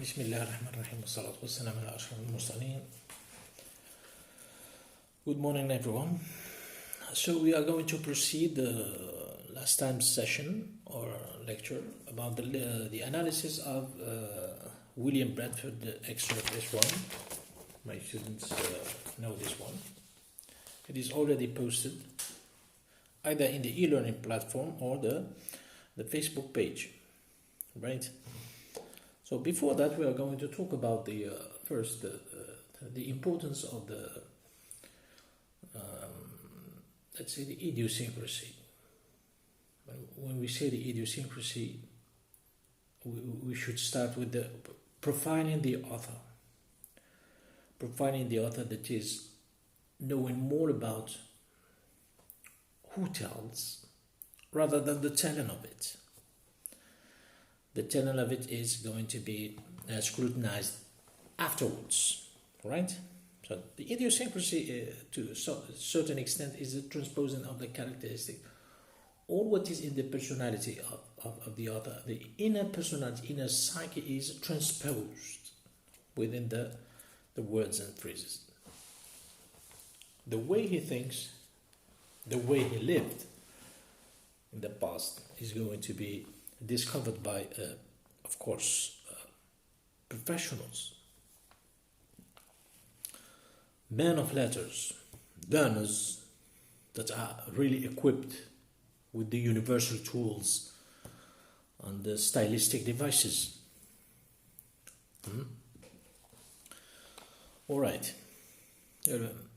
Bismillahirrahmanirrahim. Wassalatu wassalamu ala ashrafil mursaleen. Good morning, everyone. So we are going to proceed last time's session or lecture about the analysis of William Bradford, the excerpt this one. My students know this one. It is already posted either in the e-learning platform or the Facebook page, right? So before that, we are going to talk about the first the importance of the let's say the idiosyncrasy. When we say the idiosyncrasy, we should start with the profiling the author. Profiling the author, that is knowing more about who tells rather than the telling of it. The telling of it is going to be scrutinized afterwards, right? So the idiosyncrasy, to a certain extent, is a transposing of the characteristic. All what is in the personality of the author, the inner personality, inner psyche, is transposed within the words and phrases. The way he thinks, the way he lived in the past is going to be discovered by, of course, professionals, men of letters, learners that are really equipped with the universal tools and the stylistic devices. All right. I'm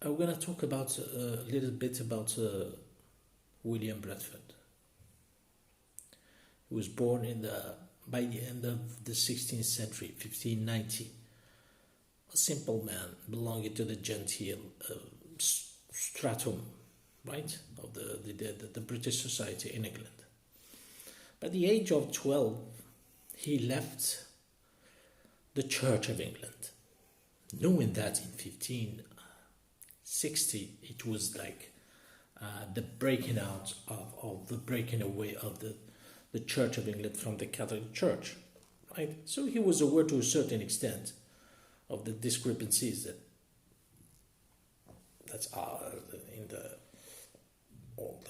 going to talk about a little bit about William Bradford. He was born by the end of the 16th century, 1590. A simple man belonging to the genteel stratum, right, of the British society in England. By the age of 12, he left the Church of England, knowing that in 1560 it was like the breaking out of the breaking away of the Church of England from the Catholic Church, right? So he was aware to a certain extent of the discrepancies that are in all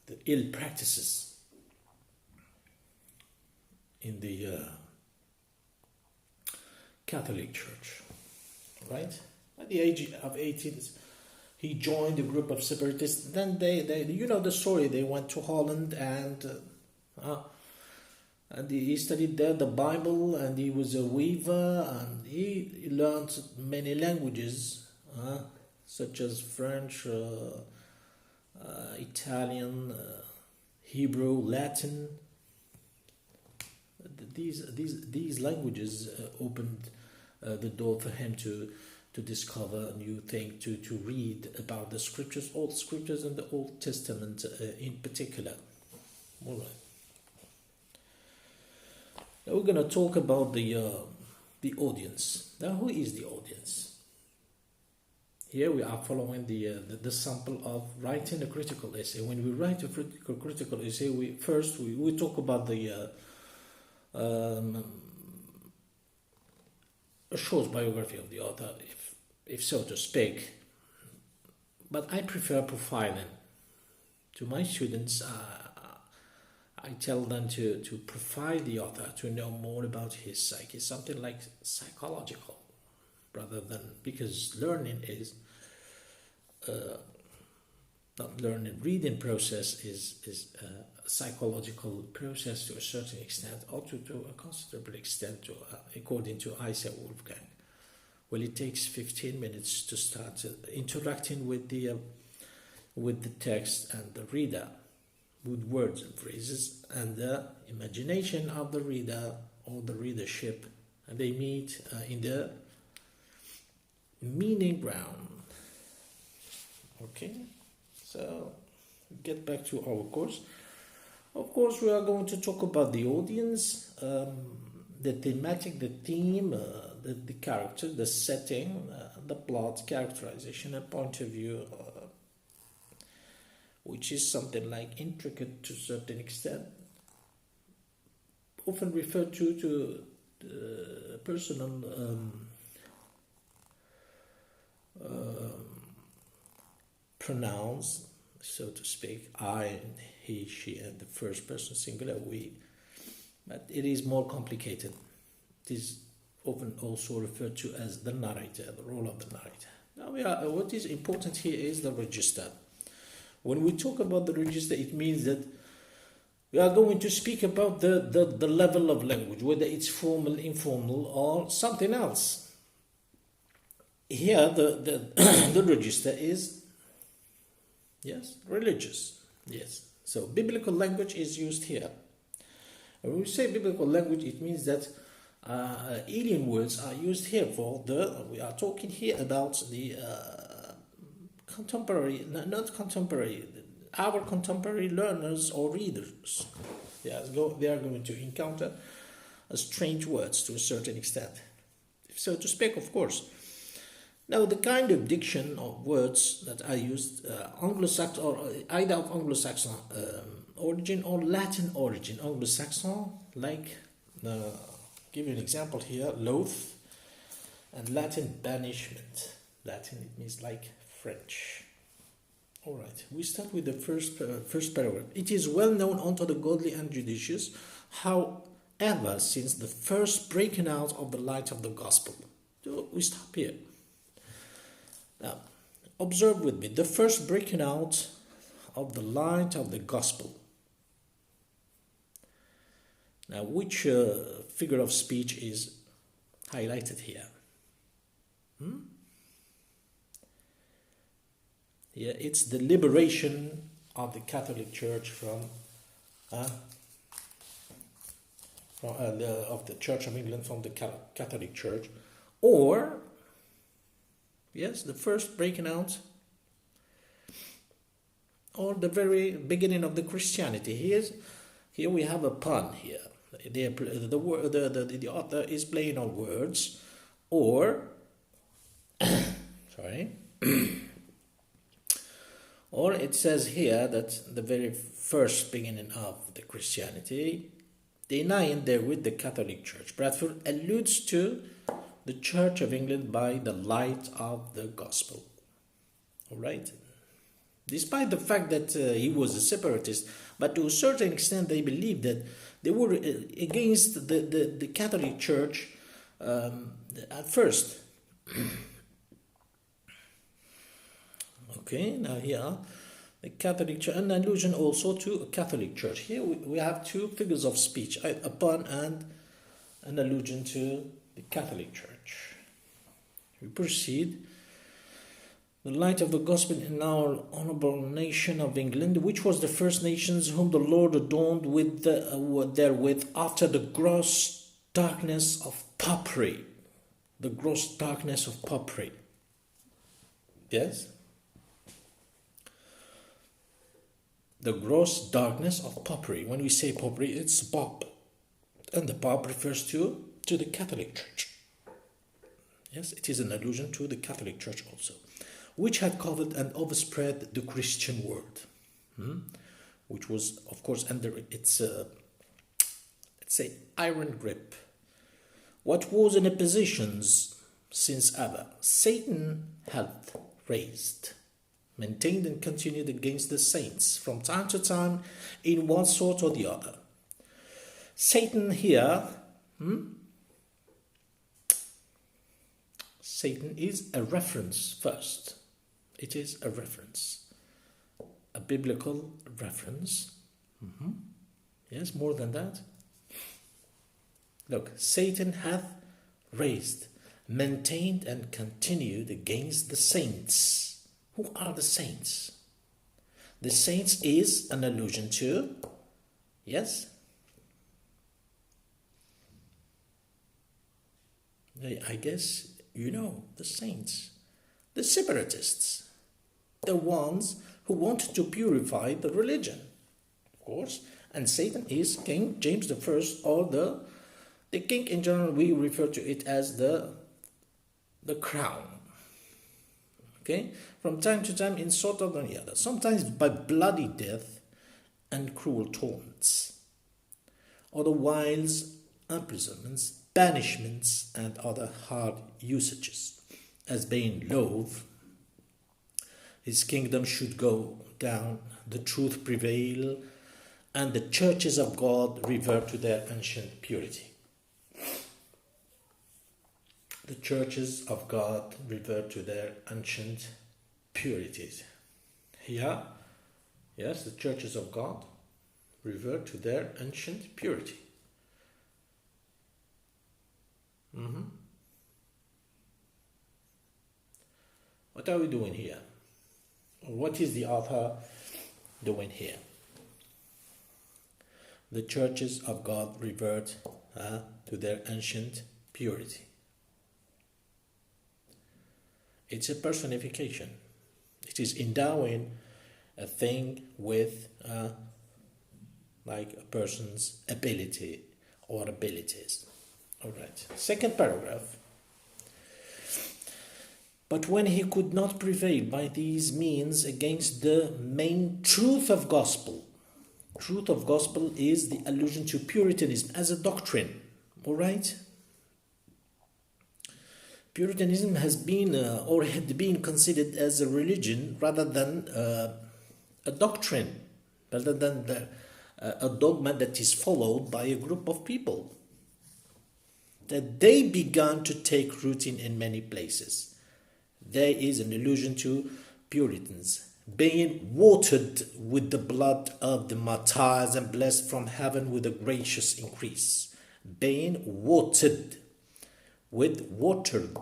the ill practices in the Catholic Church, right? At the age of 18, he joined a group of separatists. Then they you know the story. They went to Holland and he studied there the Bible, and he was a weaver, and he learned many languages, such as French, Italian, Hebrew, Latin. These languages opened the door for him to discover a new thing, to read about the scriptures, all scriptures, and the Old Testament in particular. All right. Now we're going to talk about the audience. Now, who is the audience? Here we are following the sample of writing a critical essay. When we write a critical essay, we talk about a short biography of the author, if so to speak. But I prefer profiling. To my students, I tell them to profile the author, to know more about his psyche, something like psychological, rather than, because learning is not learning. Reading process is a psychological process to a certain extent, or to a considerable extent, according to Isaac Wolfgang. Well, it takes 15 minutes to start interacting with the text and the reader, with words and phrases, and the imagination of the reader or the readership, and they meet in the meaning ground. Okay, so get back to our course. Of course, we are going to talk about the audience, the thematic, the theme, the character, the setting, the plot, characterization, and point of view, which is something like intricate to a certain extent. often referred to personal pronouns, so to speak, I, he, she, and the first person singular, we. But it is more complicated. It is often also referred to as the narrator, the role of the narrator. Now, what is important here is the register. When we talk about the register, it means that we are going to speak about the level of language, whether it's formal, informal, or something else. Here, the register is, yes, religious. Yes. So biblical language is used here. When we say biblical language, it means that alien words are used here we are talking here about the contemporary, not contemporary, our contemporary learners or readers. Yes, they are going to encounter strange words to a certain extent, so to speak, of course. Now, the kind of diction of words that are used, Anglo-Saxon, or either of Anglo-Saxon origin or Latin origin. Anglo-Saxon, like, give you an example here, loath, and Latin banishment. Latin, it means like French. All right, we start with the first paragraph. It is well known unto the godly and judicious, however, since the first breaking out of the light of the gospel. So we stop here. Now, observe with me, the first breaking out of the light of the gospel. Now, which figure of speech is highlighted here? Yeah, it's the liberation of the Catholic Church of the Church of England from the Catholic Church, or yes, the first breaking out, or the very beginning of the Christianity. Here we have a pun here. The author is playing on words, or sorry, or it says here that the very first beginning of the Christianity, denying therewith the Catholic Church. Bradford alludes to the Church of England by the light of the gospel. All right. Despite the fact that he was a separatist, but to a certain extent they believed that they were against the Catholic Church at first. Okay, now here, the Catholic Church, an allusion also to a Catholic Church. Here we have two figures of speech, a pun and an allusion to the Catholic Church. We proceed. The light of the gospel in our honourable nation of England, which was the first nations whom the Lord adorned with therewith after the gross darkness of popery. The gross darkness of popery. Yes? The gross darkness of popery. When we say popery, it's pope. And the pope refers to the Catholic Church. Yes, it is an allusion to the Catholic Church also, which had covered and overspread the Christian world, which was, of course, under its, let's say, iron grip. What was in oppositions since ever, Satan had raised, maintained and continued against the saints from time to time in one sort or the other. Satan here, Satan is a reference first. It is a reference, a biblical reference. Yes, more than that. Look, Satan hath raised, maintained and continued against the saints. Who are the saints? The saints is an allusion to, yes? I guess you know, the saints, the separatists, the ones who want to purify the religion, of course. And Satan is King James I, or the king in general. We refer to it as the crown. Okay, from time to time in sort of the other, sometimes by bloody death and cruel taunts. other wiles, imprisonments, banishments, and other hard usages, as being loath his kingdom should go down, the truth prevail, and the churches of God revert to their ancient purity. The churches of God revert to their ancient purities. Here, yes, the churches of God revert to their ancient purity. What are we doing here? What is the author doing here? The churches of God revert to their ancient purity. It's a personification. It is endowing a thing with like a person's ability or abilities. All right. Second paragraph. But when he could not prevail by these means against the main truth of gospel is the allusion to Puritanism as a doctrine. All right. Puritanism has been or had been considered as a religion rather than a doctrine, rather than a dogma that is followed by a group of people. That they began to take root in many places. There is an allusion to Puritans being watered with the blood of the martyrs and blessed from heaven with a gracious increase. Being watered. With watered.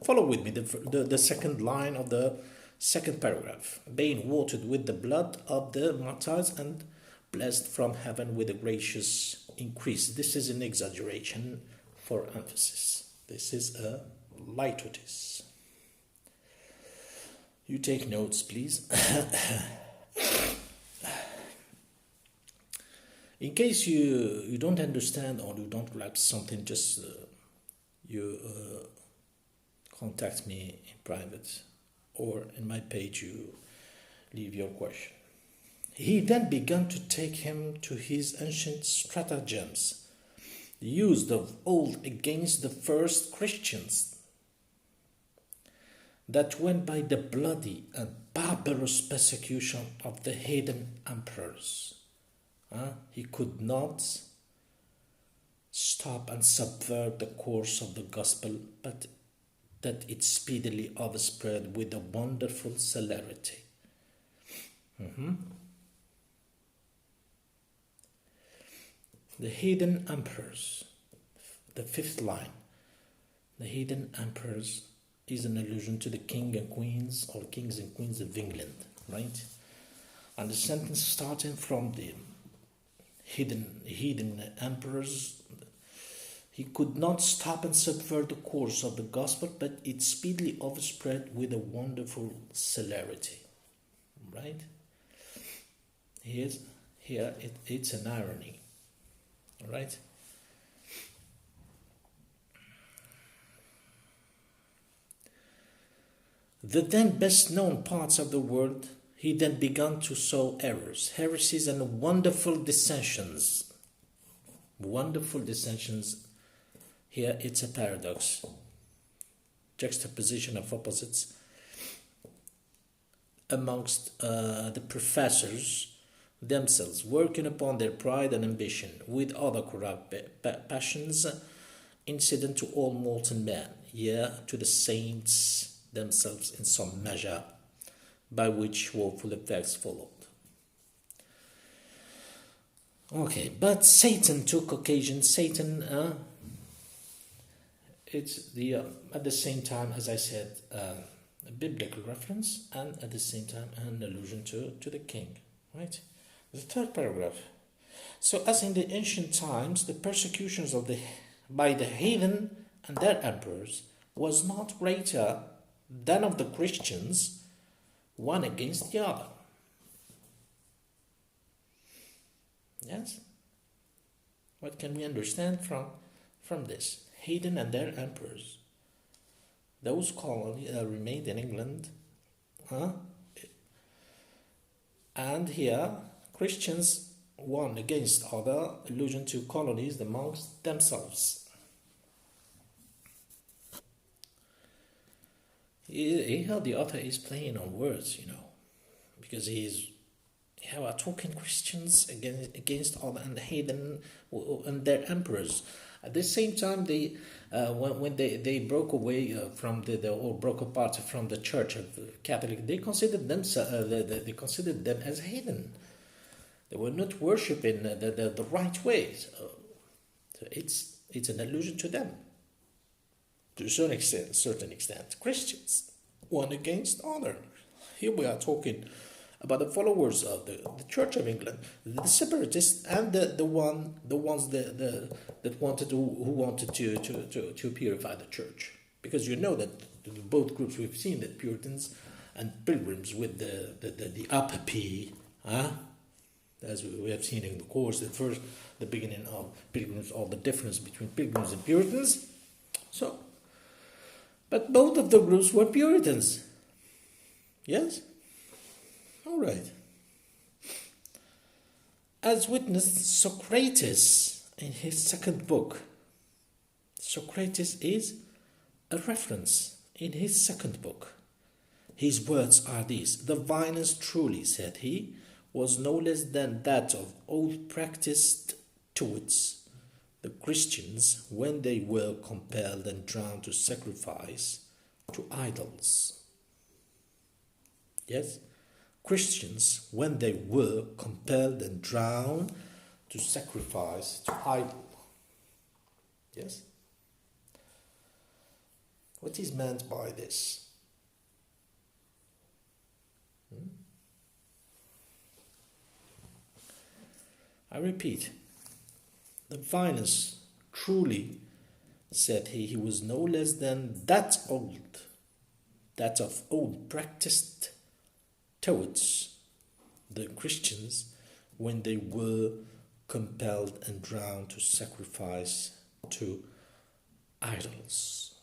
Follow with me the second line of the second paragraph. Being watered with the blood of the martyrs and blessed from heaven with a gracious increase. This is an exaggeration for emphasis. This is a litotes. You take notes, please. In case you don't understand or you don't grasp something, just you contact me in private or in my page you leave your question. He then began to take him to his ancient stratagems, used of old against the first Christians, that went by the bloody and barbarous persecution of the heathen emperors. He could not stop and subvert the course of the gospel, but that it speedily overspread with a wonderful celerity. The heathen emperors, the fifth line, the heathen emperors is an allusion to the king and queens or kings and queens of England, right? And the sentence starting from the heathen emperors, he could not stop and subvert the course of the gospel, but it speedily overspread with a wonderful celerity, right? It's an irony, right? The then best known parts of the world, he then began to sow errors, heresies, and wonderful dissensions. Wonderful dissensions. Here it's a paradox. Juxtaposition of opposites amongst the professors themselves, working upon their pride and ambition with other corrupt passions incident to all mortal men, to the saints themselves in some measure, by which woeful effects followed. Okay, but Satan took occasion. Satan, it's the at the same time, as I said, a biblical reference, and at the same time an allusion to the king. Right. The third paragraph. So, as in the ancient times, the persecutions by the heathen and their emperors was not greater than of the Christians, one against the other. Yes? What can we understand from this? Heathen and their emperors. Those colonies remained in England. And here, Christians one against other, allusion to colonies amongst themselves. Here the author is playing on words, because he are talking Christians against other and heathen and their emperors. At the same time, they when they broke away from or broke apart from the Church of the Catholic, they considered them as heathen. They were not worshiping the right way. So it's an allusion to them, to a certain extent. Christians, one against other. Here we are talking about the followers of the Church of England, the separatists, and the ones that wanted to purify the church. Because that both groups, we've seen that Puritans and Pilgrims with the upper P, as we have seen in the course, the beginning of Pilgrims, all the difference between Pilgrims and Puritans. So, but both of the groups were Puritans. Yes? All right. As witnessed Socrates in his second book. Socrates is a reference in his second book. His words are these: "The violence truly," said he, "was no less than that of old practiced towards the Christians when they were compelled and drowned to sacrifice to idols." Yes? Christians when they were compelled and drowned to sacrifice to idol. Yes? What is meant by this? I repeat, the violence truly, said he was no less than that of old practiced towards the Christians when they were compelled and drowned to sacrifice to idols.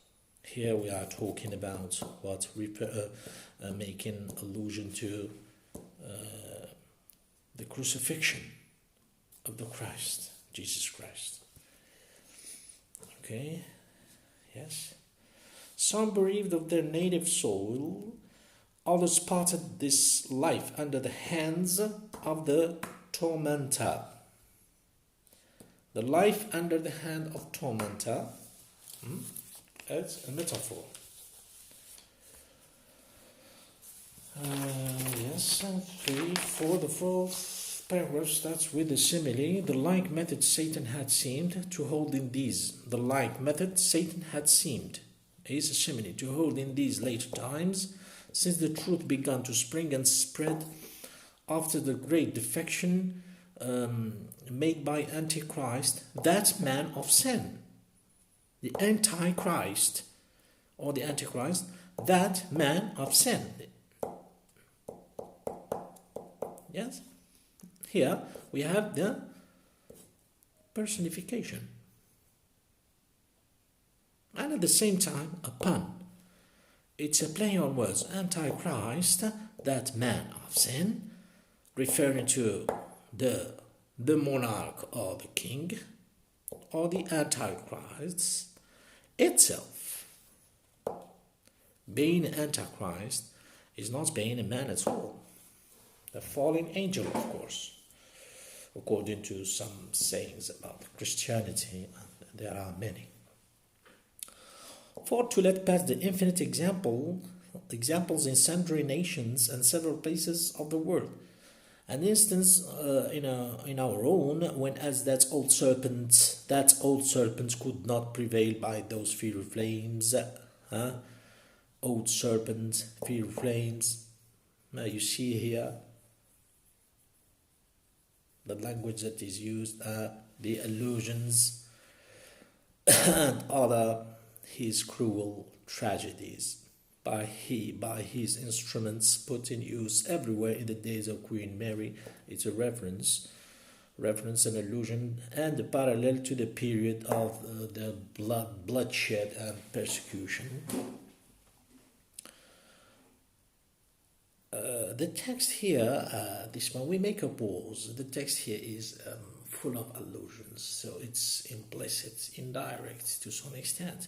Here we are talking about what making allusion to the crucifixion of the Christ, Jesus Christ. Okay, yes. Some bereaved of their native soil, others parted this life under the hands of the tormentor. The life under the hand of tormentor, that's a metaphor. Yes, 3, 4, the fourth paragraph starts with the simile. The like method Satan had seemed to hold in these. The like method Satan had seemed is a simile to hold in these later times, since the truth began to spring and spread after the great defection made by Antichrist, that man of sin. The Antichrist, or the Antichrist, that man of sin. Yes? Here we have the personification. And at the same time, a pun. It's a play on words. Antichrist, that man of sin, referring to the monarch or the king, or the Antichrist itself. Being Antichrist is not being a man at all. The fallen angel, of course, according to some sayings about Christianity, and there are many. For to let pass the infinite examples in sundry nations and several places of the world. An instance in our own, when as that old serpent could not prevail by those fiery flames. Old serpent, fiery flames. Now you see here the language that is used, the allusions and other his cruel tragedies by his instruments put in use everywhere in the days of Queen Mary. It's a reference and allusion and a parallel to the period of the bloodshed and persecution. the text here, this one, we make a pause. The text here is full of allusions, so it's implicit, indirect to some extent.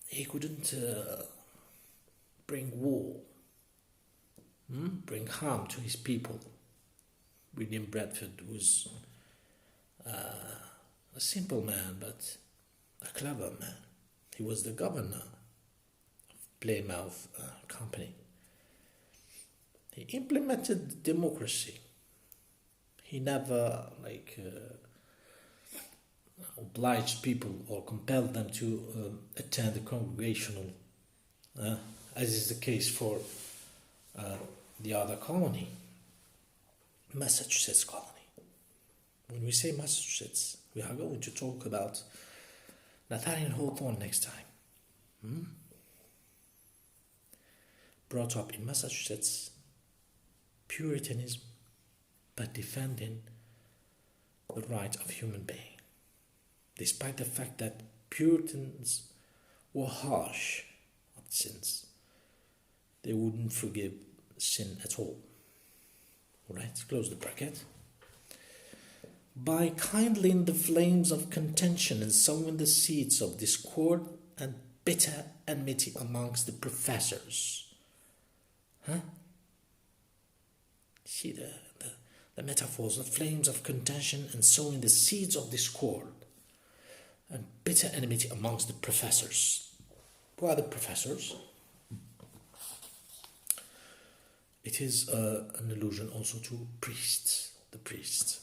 He couldn't bring war, bring harm to his people. William Bradford was a simple man, but a clever man. He was the governor of Plymouth Company. He implemented democracy. He never obliged people or compelled them to attend a congregational, as is the case for the other colony, Massachusetts colony. When we say Massachusetts, we are going to talk about Nathaniel Hawthorne next time. Brought up in Massachusetts, Puritanism, but defending the right of human being. Despite the fact that Puritans were harsh on sins, they wouldn't forgive sin at all. Alright, close the bracket. By kindling the flames of contention and sowing the seeds of discord and bitter enmity amongst the professors. See the metaphors, the flames of contention and sowing the seeds of discord and bitter enmity amongst the professors. Who are the professors? It is an allusion also to priests, the priests.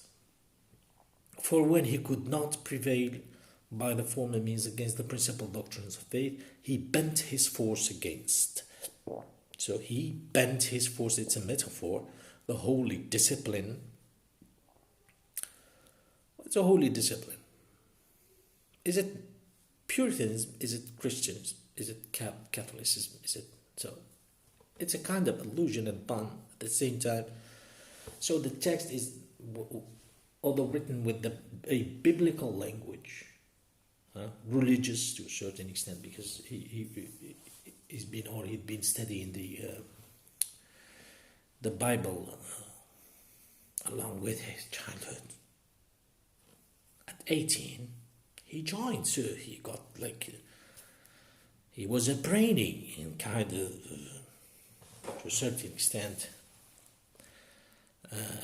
For when he could not prevail by the former means against the principal doctrines of faith, he bent his force against. So he bent his force, it's a metaphor, the holy discipline. What's a holy discipline? Is it Puritanism? Is it Christianism? Is it Catholicism? Is it so? It's a kind of allusion and pun at the same time. So the text is, although written with a biblical language, religious to a certain extent, because he'd been studying the Bible along with his childhood. At 18, he joined, so he got he was a brainy and kind of, to a certain extent,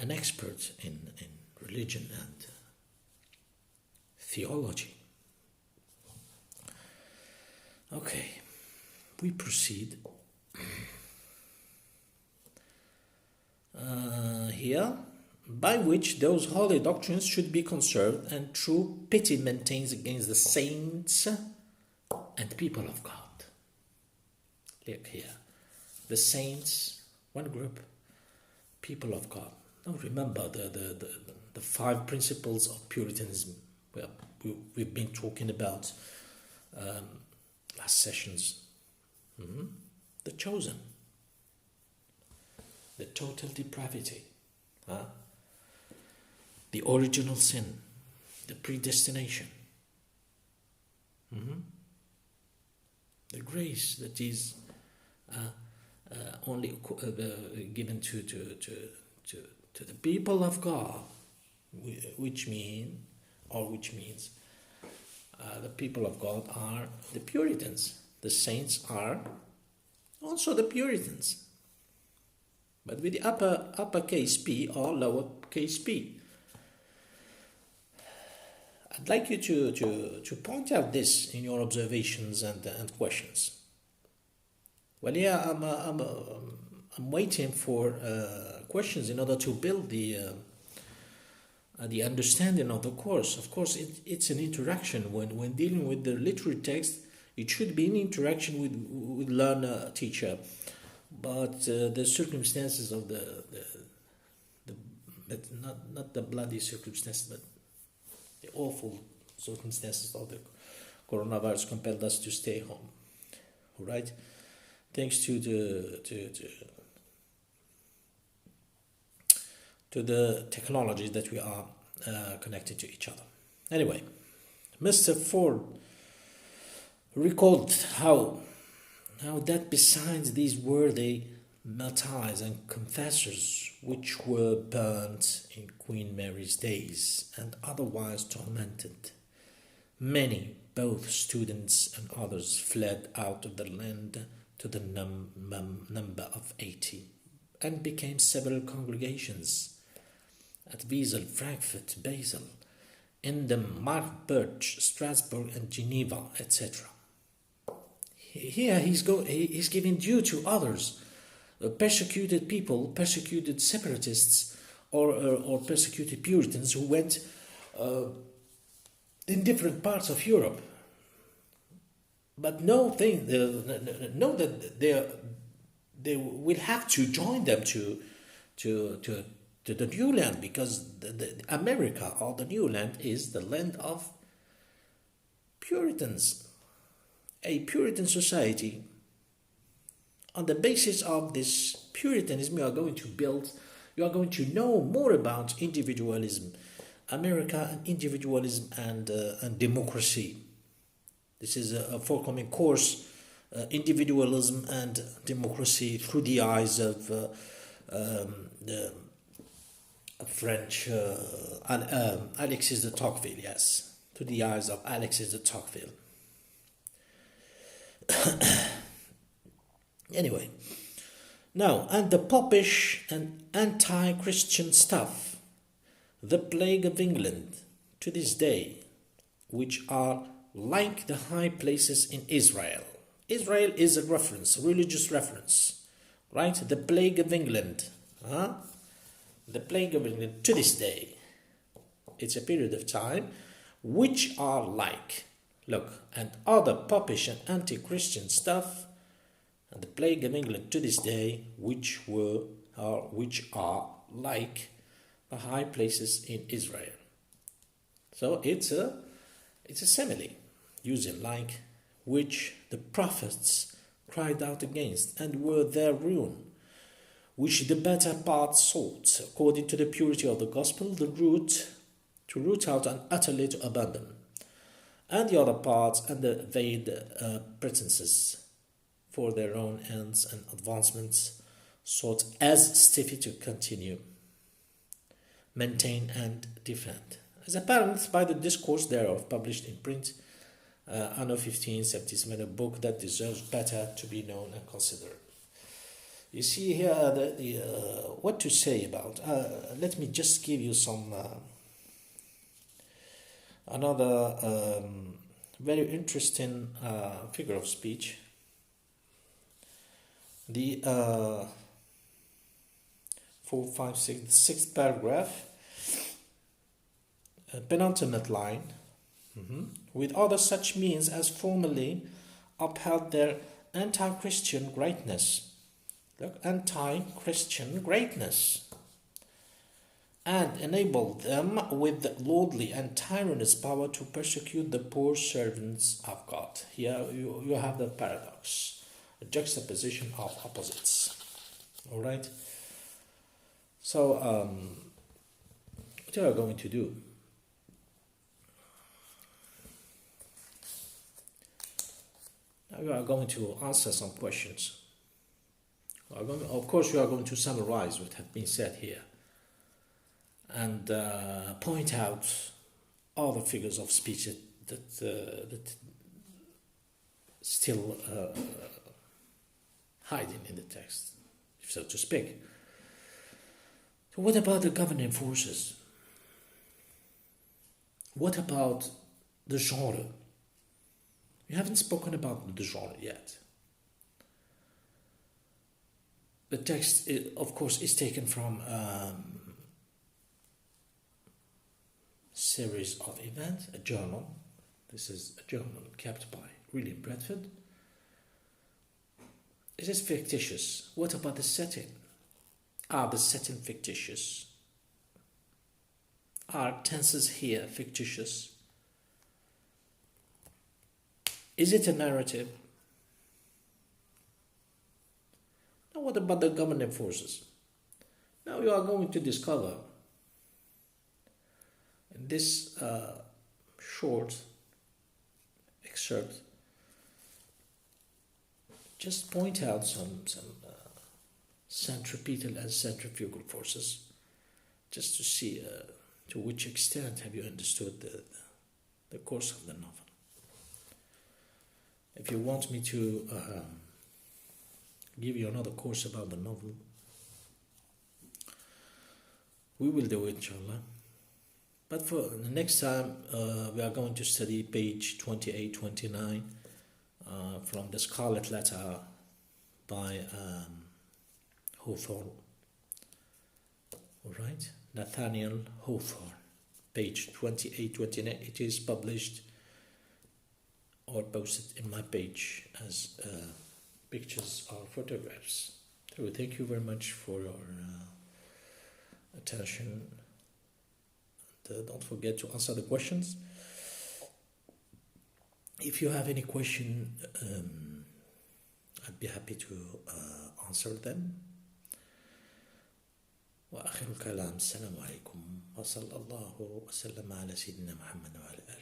an expert in religion and theology. Okay, we proceed. Here, by which those holy doctrines should be conserved and true pity maintains against the saints and people of God. Look here, the saints, one group, people of God. Now remember the 5 principles of Puritanism. Well, we've been talking about last sessions. The chosen, the total depravity, the original sin, the predestination, the grace that is only given to the people of God, which means the people of God are the Puritans. The saints are also the Puritans, but with the uppercase P or lowercase p. I'd like you to point out this in your observations and questions. Well, yeah, I'm waiting for questions in order to build the understanding of the course. Of course, it's an interaction. When dealing with the literary text, it should be an interaction with learner, teacher. But the circumstances of not the bloody circumstances, but the awful circumstances of the coronavirus compelled us to stay home. All right, thanks to the technologies that we are connected to each other. Anyway, Mr. Ford recalled how Now that besides these worthy martyrs and confessors which were burnt in Queen Mary's days and otherwise tormented, many, both students and others, fled out of the land to the number of 80, and became several congregations at Wiesel, Frankfurt, Basel, in the Marburg, Strasbourg, and Geneva, etc. Here he's giving due to others, persecuted people, persecuted separatists, or persecuted Puritans who went in different parts of Europe. But know that they will have to join them to the new land, because the America, or the new land, is the land of Puritans, a Puritan society. On the basis of this Puritanism, you are going to know more about individualism, America, and individualism and democracy. This is a forthcoming course, individualism and democracy through the eyes of the French Alexis de Tocqueville, yes, through the eyes of Alexis de Tocqueville. Anyway, now, and the popish and anti-Christian stuff, the plague of England to this day, which are like the high places in Israel. Israel is a reference, a religious reference, right? The plague of England, the plague of England to this day. It's a period of time which are like, look, and other popish and anti-Christian stuff, and the plague of England to this day, which are like the high places in Israel. So it's a simile, using like, which the prophets cried out against, and were their ruin, which the better part sought, according to the purity of the gospel, to root out and utterly to abandon, and the other parts and the vain pretenses, for their own ends and advancements, sought as stiffly to continue, maintain, and defend, as apparent by the discourse thereof, published in print, anno 1577, a book that deserves better to be known and considered. You see here what to say about. Let me just give you some another very interesting figure of speech. The 6th paragraph, penultimate line, with other such means as formerly upheld their anti-Christian greatness. Look, anti-Christian greatness, and enabled them with the lordly and tyrannous power to persecute the poor servants of God. Here you have the paradox, a juxtaposition of opposites. All right. So what you are going to do? Now you are going to answer some questions. Of course, you are going to summarize what has been said here, and point out all the figures of speech that still hiding in the text, so to speak. So what about the governing forces? What about the genre? We haven't spoken about the genre yet. The text, of course, is taken from a series of events, a journal. This is a journal kept by William Bradford. Is this fictitious? What about the setting? Are the setting fictitious? Are tenses here fictitious? Is it a narrative? Now what about the governing forces? Now you are going to discover in this short excerpt just point out some centripetal and centrifugal forces, just to see to which extent have you understood the course of the novel. If you want me to give you another course about the novel, we will do it, inshallah. But for the next time, we are going to study page 28-29 from the Scarlet Letter by Hawthorne. All right, Nathaniel Hawthorne, page 28-29. It is published or posted in my page as pictures or photographs. So thank you very much for your attention. And, don't forget to answer the questions. If you have any question, I'd be happy to answer them. وآخر الكلام السلام عليكم وصلى الله وسلم على سيدنا محمد وعلى آله